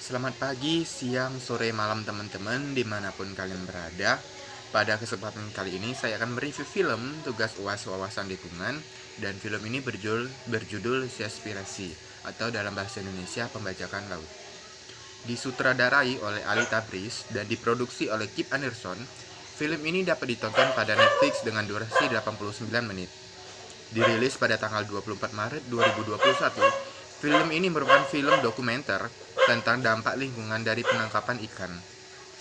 Selamat pagi, siang, sore, malam teman-teman dimanapun kalian berada. Pada kesempatan kali ini saya akan mereview film Tugas UAS Wawasan Lingkungan. Dan film ini berjudul Seaspirasi atau dalam bahasa Indonesia Pembajakan Laut. Disutradarai oleh Ali Tabriz dan diproduksi oleh Kip Anderson, film ini dapat ditonton pada Netflix dengan durasi 89 menit. Dirilis pada tanggal 24 Maret 2021, film ini merupakan film dokumenter tentang dampak lingkungan dari penangkapan ikan.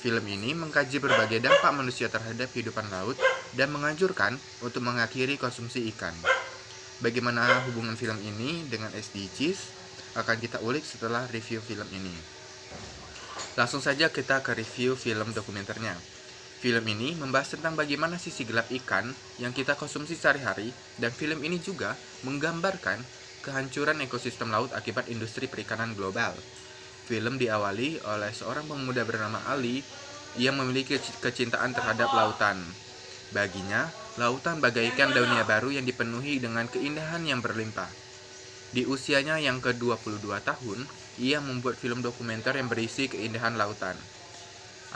Film ini mengkaji berbagai dampak manusia terhadap kehidupan laut dan menganjurkan untuk mengakhiri konsumsi ikan. Bagaimana hubungan film ini dengan SDGs akan kita ulik setelah review film ini. Langsung saja kita ke review film dokumenternya. Film ini membahas tentang bagaimana sisi gelap ikan yang kita konsumsi sehari-hari, dan film ini juga menggambarkan kehancuran ekosistem laut akibat industri perikanan global. Film diawali oleh seorang pemuda bernama Ali yang memiliki kecintaan terhadap lautan. Baginya, lautan bagaikan dunia baru yang dipenuhi dengan keindahan yang berlimpah. Di usianya yang ke-22 tahun, ia membuat film dokumenter yang berisi keindahan lautan.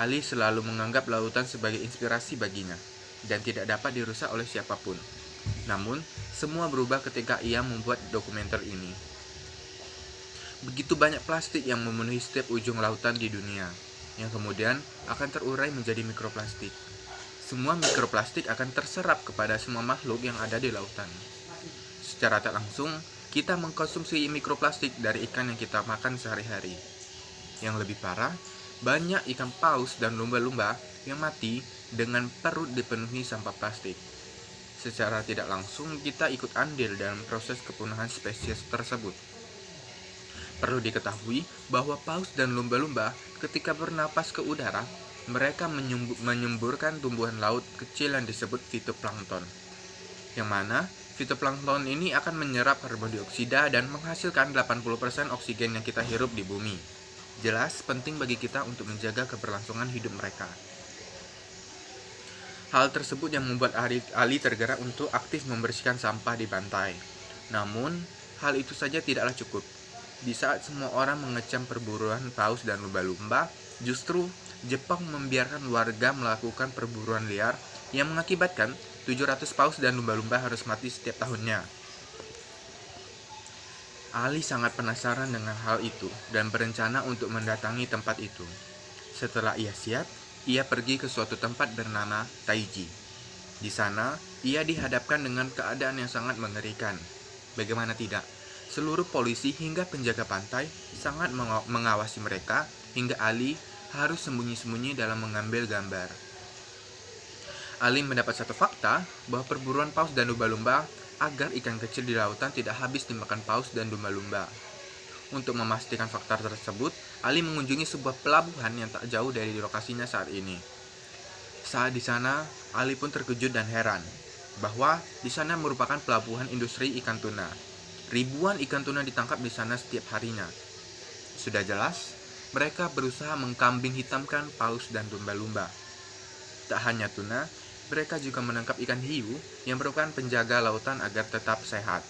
Ali selalu menganggap lautan sebagai inspirasi baginya dan tidak dapat dirusak oleh siapapun. Namun, semua berubah ketika ia membuat dokumenter ini. Begitu banyak plastik yang memenuhi setiap ujung lautan di dunia, yang kemudian akan terurai menjadi mikroplastik. Semua mikroplastik akan terserap kepada semua makhluk yang ada di lautan. Secara tak langsung, kita mengkonsumsi mikroplastik dari ikan yang kita makan sehari-hari. Yang lebih parah, banyak ikan paus dan lumba-lumba yang mati dengan perut dipenuhi sampah plastik. Secara tidak langsung, kita ikut andil dalam proses kepunahan spesies tersebut. Perlu diketahui bahwa paus dan lumba-lumba ketika bernapas ke udara, mereka menyemburkan tumbuhan laut kecil yang disebut fitoplankton. Yang mana fitoplankton ini akan menyerap karbon dioksida dan menghasilkan 80% oksigen yang kita hirup di bumi. Jelas penting bagi kita untuk menjaga keberlangsungan hidup mereka. Hal tersebut yang membuat Ali tergerak untuk aktif membersihkan sampah di pantai. Namun, hal itu saja tidaklah cukup. Di saat semua orang mengecam perburuan paus dan lumba-lumba, justru Jepang membiarkan warga melakukan perburuan liar yang mengakibatkan 700 paus dan lumba-lumba harus mati setiap tahunnya. Ali sangat penasaran dengan hal itu dan berencana untuk mendatangi tempat itu. Setelah ia siap, ia pergi ke suatu tempat bernama Taiji. Di sana, ia dihadapkan dengan keadaan yang sangat mengerikan. Bagaimana tidak, seluruh polisi hingga penjaga pantai sangat mengawasi mereka hingga Ali harus sembunyi-sembunyi dalam mengambil gambar. Ali mendapat satu fakta bahwa perburuan paus dan lumba-lumba agar ikan kecil di lautan tidak habis dimakan paus dan lumba-lumba. Untuk memastikan fakta tersebut, Ali mengunjungi sebuah pelabuhan yang tak jauh dari lokasinya saat ini. Saat di sana, Ali pun terkejut dan heran bahwa di sana merupakan pelabuhan industri ikan tuna. Ribuan ikan tuna ditangkap di sana setiap harinya. Sudah jelas, mereka berusaha mengkambing hitamkan paus dan lumba-lumba. Tak hanya tuna, mereka juga menangkap ikan hiu yang merupakan penjaga lautan agar tetap sehat.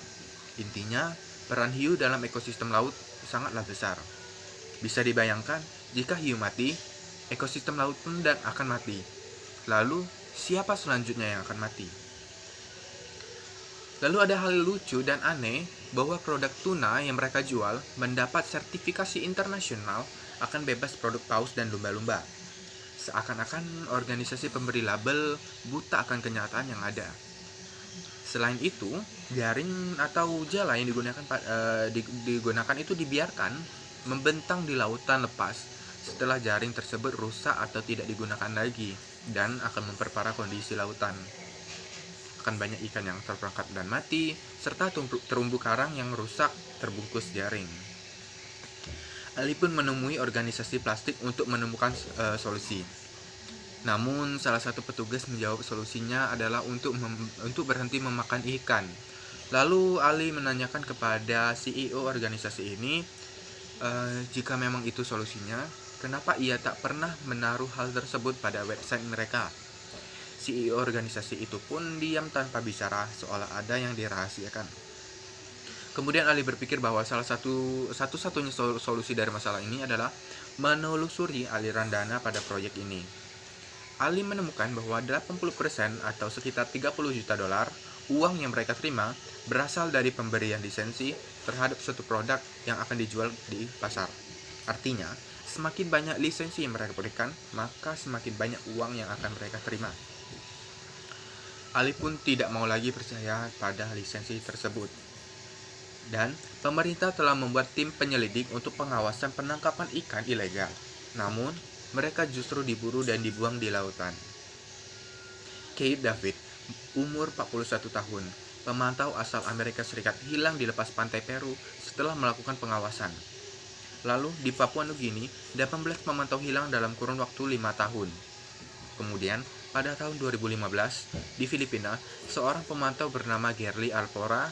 Intinya, peran hiu dalam ekosistem laut sangatlah besar. Bisa dibayangkan, jika hiu mati, ekosistem laut pun akan mati. Lalu, siapa selanjutnya yang akan mati? Lalu ada hal lucu dan aneh bahwa produk tuna yang mereka jual mendapat sertifikasi internasional akan bebas produk paus dan lumba-lumba. Seakan-akan organisasi pemberi label buta akan kenyataan yang ada. Selain itu, jaring atau jala yang digunakan itu dibiarkan membentang di lautan lepas setelah jaring tersebut rusak atau tidak digunakan lagi dan akan memperparah kondisi lautan. Akan banyak ikan yang terperangkap dan mati, serta terumbu karang yang rusak terbungkus jaring. Ali pun menemui organisasi plastik untuk menemukan solusi. Namun, salah satu petugas menjawab solusinya adalah untuk berhenti memakan ikan. Lalu, Ali menanyakan kepada CEO organisasi ini, jika memang itu solusinya, kenapa ia tak pernah menaruh hal tersebut pada website mereka? CEO organisasi itu pun diam tanpa bicara, seolah ada yang dirahasiakan. Kemudian Ali berpikir bahwa satu-satunya solusi dari masalah ini adalah menelusuri aliran dana pada proyek ini. Ali menemukan bahwa 80% atau sekitar 30 juta dolar uang yang mereka terima berasal dari pemberian lisensi terhadap suatu produk yang akan dijual di pasar. Artinya, semakin banyak lisensi yang mereka berikan, maka semakin banyak uang yang akan mereka terima. Ali pun tidak mau lagi percaya pada lisensi tersebut. Dan pemerintah telah membuat tim penyelidik untuk pengawasan penangkapan ikan ilegal. Namun, mereka justru diburu dan dibuang di lautan. Keith David, umur 41 tahun, pemantau asal Amerika Serikat, hilang di lepas pantai Peru setelah melakukan pengawasan. Lalu, di Papua Nugini, 18 pemantau hilang dalam kurun waktu 5 tahun. Kemudian, pada tahun 2015, di Filipina, seorang pemantau bernama Gerly Alpora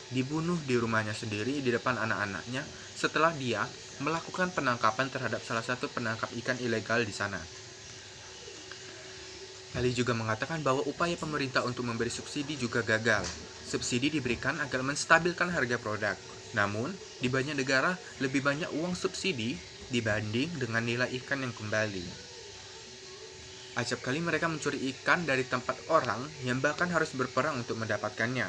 dibunuh di rumahnya sendiri di depan anak-anaknya setelah dia melakukan penangkapan terhadap salah satu penangkap ikan ilegal di sana. Ali juga mengatakan bahwa upaya pemerintah untuk memberi subsidi juga gagal. Subsidi diberikan agar menstabilkan harga produk. Namun, di banyak negara lebih banyak uang subsidi dibanding dengan nilai ikan yang kembali. Acap kali mereka mencuri ikan dari tempat orang yang bahkan harus berperang untuk mendapatkannya.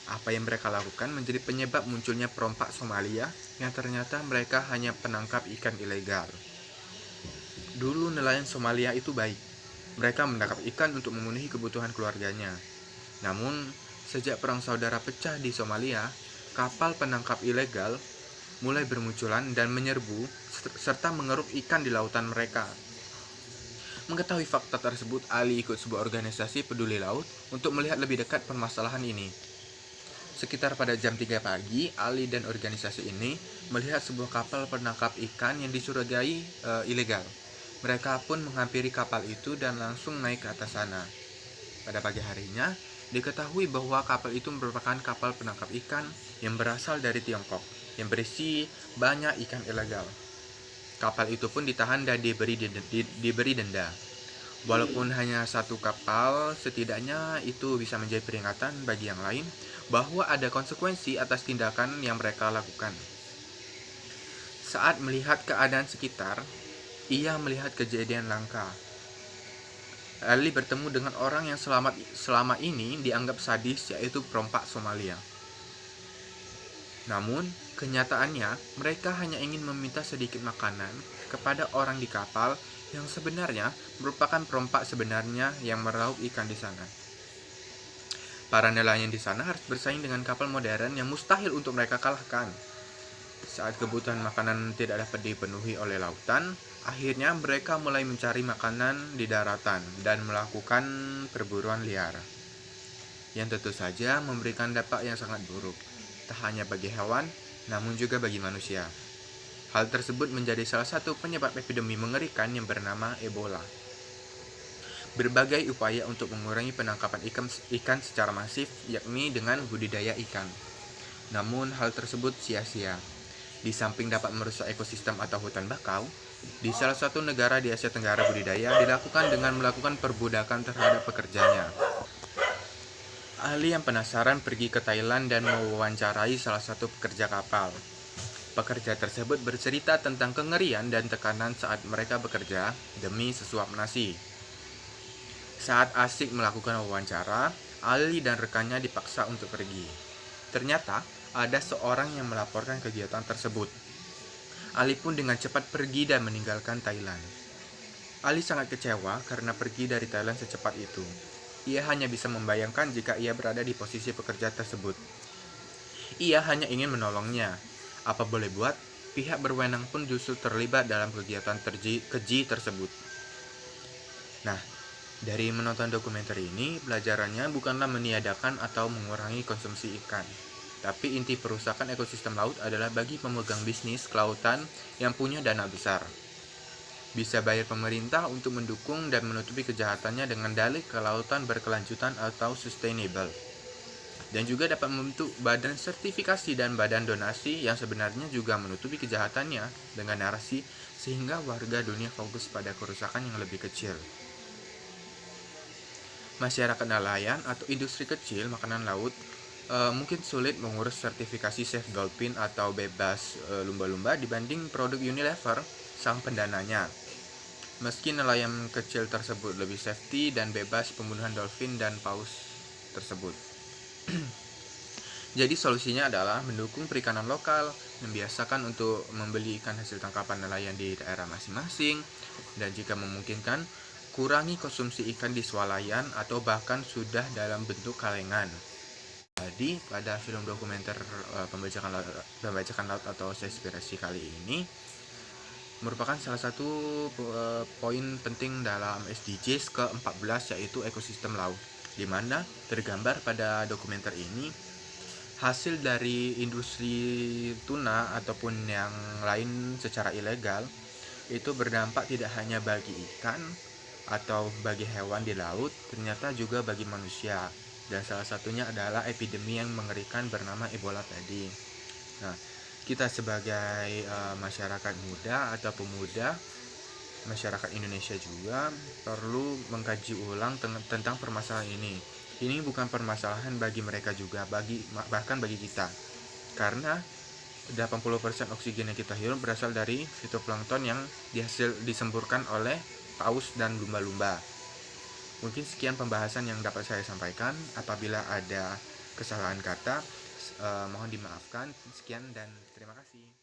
Apa yang mereka lakukan menjadi penyebab munculnya perompak Somalia yang ternyata mereka hanya penangkap ikan ilegal. Dulu nelayan Somalia itu baik. Mereka menangkap ikan untuk memenuhi kebutuhan keluarganya. Namun, sejak perang saudara pecah di Somalia, kapal penangkap ilegal mulai bermunculan dan menyerbu serta mengeruk ikan di lautan mereka. Mengetahui fakta tersebut, Ali ikut sebuah organisasi peduli laut untuk melihat lebih dekat permasalahan ini. Sekitar pada jam 3 pagi, Ali dan organisasi ini melihat sebuah kapal penangkap ikan yang dicurigai ilegal. Mereka pun menghampiri kapal itu dan langsung naik ke atas sana. Pada pagi harinya, diketahui bahwa kapal itu merupakan kapal penangkap ikan yang berasal dari Tiongkok, yang berisi banyak ikan ilegal. Kapal itu pun ditahan dan diberi denda. Walaupun hanya satu kapal, setidaknya itu bisa menjadi peringatan bagi yang lain bahwa ada konsekuensi atas tindakan yang mereka lakukan. Saat melihat keadaan sekitar, ia melihat kejadian langka. Ali bertemu dengan orang yang selama ini dianggap sadis, yaitu perompak Somalia. Namun, kenyataannya mereka hanya ingin meminta sedikit makanan kepada orang di kapal yang sebenarnya merupakan perompak sebenarnya yang meraup ikan di sana. Para nelayan di sana harus bersaing dengan kapal modern yang mustahil untuk mereka kalahkan. Saat kebutuhan makanan tidak dapat dipenuhi oleh lautan, akhirnya mereka mulai mencari makanan di daratan dan melakukan perburuan liar, yang tentu saja memberikan dampak yang sangat buruk, tak hanya bagi hewan, namun juga bagi manusia. Hal tersebut menjadi salah satu penyebab epidemi mengerikan yang bernama Ebola. Berbagai upaya untuk mengurangi penangkapan ikan secara masif, yakni dengan budidaya ikan. Namun hal tersebut sia-sia. Di samping dapat merusak ekosistem atau hutan bakau, di salah satu negara di Asia Tenggara budidaya dilakukan dengan melakukan perbudakan terhadap pekerjanya. Ahli yang penasaran pergi ke Thailand dan mewawancarai salah satu pekerja kapal. Pekerja tersebut bercerita tentang kengerian dan tekanan saat mereka bekerja demi sesuap nasi. Saat asik melakukan wawancara, Ali dan rekannya dipaksa untuk pergi. Ternyata, ada seorang yang melaporkan kegiatan tersebut. Ali pun dengan cepat pergi dan meninggalkan Thailand. Ali sangat kecewa karena pergi dari Thailand secepat itu. Ia hanya bisa membayangkan jika ia berada di posisi pekerja tersebut. Ia hanya ingin menolongnya. Apa boleh buat, pihak berwenang pun justru terlibat dalam kegiatan keji tersebut. Nah, dari menonton dokumenter ini, pelajarannya bukanlah meniadakan atau mengurangi konsumsi ikan. Tapi inti perusakan ekosistem laut adalah bagi pemegang bisnis kelautan yang punya dana besar. Bisa bayar pemerintah untuk mendukung dan menutupi kejahatannya dengan dalih kelautan berkelanjutan atau sustainable. Dan juga dapat membentuk badan sertifikasi dan badan donasi yang sebenarnya juga menutupi kejahatannya dengan narasi sehingga warga dunia fokus pada kerusakan yang lebih kecil. Masyarakat nelayan atau industri kecil makanan laut Mungkin sulit mengurus sertifikasi Safe Dolphin atau bebas lumba-lumba dibanding produk Unilever, sang pendananya. Meski nelayan kecil tersebut lebih safety dan bebas pembunuhan dolphin dan paus tersebut. Jadi solusinya adalah mendukung perikanan lokal, membiasakan untuk membeli ikan hasil tangkapan nelayan di daerah masing-masing, dan jika memungkinkan, kurangi konsumsi ikan di swalayan atau bahkan sudah dalam bentuk kalengan. Jadi pada film dokumenter pembajakan laut atau Seaspiracy kali ini merupakan salah satu poin penting dalam SDGs ke-14, yaitu ekosistem laut, di mana tergambar pada dokumenter ini hasil dari industri tuna ataupun yang lain secara ilegal itu berdampak tidak hanya bagi ikan atau bagi hewan di laut, ternyata juga bagi manusia. Dan salah satunya adalah epidemi yang mengerikan bernama Ebola tadi. Nah, kita sebagai masyarakat muda atau pemuda masyarakat Indonesia juga perlu mengkaji ulang tentang permasalahan ini. Ini bukan permasalahan bagi mereka juga, bahkan bagi kita. Karena 80% oksigen yang kita hirup berasal dari fitoplankton yang disemburkan oleh paus dan lumba-lumba. Mungkin sekian pembahasan yang dapat saya sampaikan. Apabila ada kesalahan kata, mohon dimaafkan. Sekian dan terima kasih.